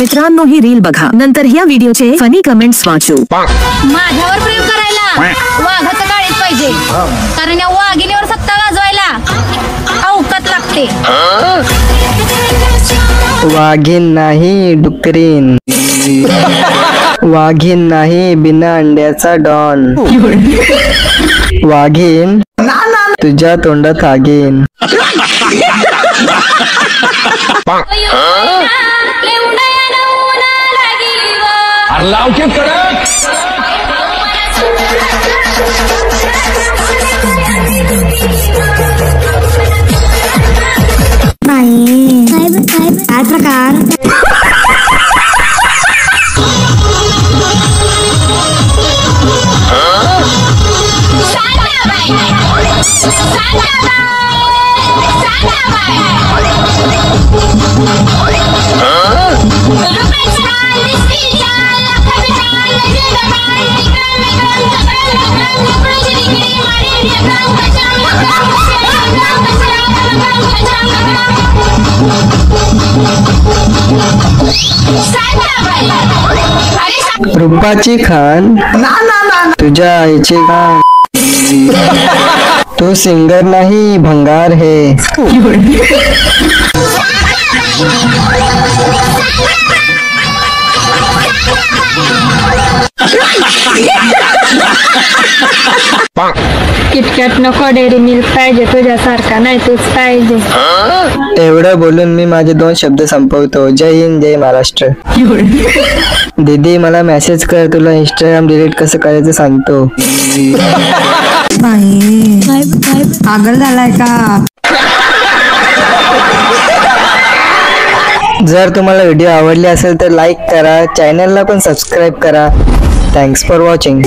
मित्रांनो ही रील बघा, नंतर ह्या व्हिडिओचे फनी कमेंट्स वाचू। माझ्यावर प्रेम करायला वाघाचं काळीच पाहिजे, कारण या वाघिणीवर सत्ता गाजवायला अवकात लागते। वाघीण नाही डुकरीन, वाघीण नाही बिना अंड्याचा डॉन, वाघीण तुझ्या तोंडात आगीन। काय प्रकार रूपाची खान तुझ्या आईची खान, तू सिंगर नाही भंगार है। किटकॅट नको, डेअरी मिल्क पाहिजे, तुझ्यासारखा नाही तूच पाहिजे। एवढं बोलून मी माझे 2 शब्द संपवतो। जय हिंद, जय महाराष्ट्र। दीदी मला मेसेज कर, तुला इंस्टाग्राम डिलीट कसं करायचं सांगतो। पागल झालाय का? जर तुम्हाला व्हिडिओ आवडले असेल तर लाईक करा, चॅनलला पण सबस्क्राईब करा। Thanks for watching.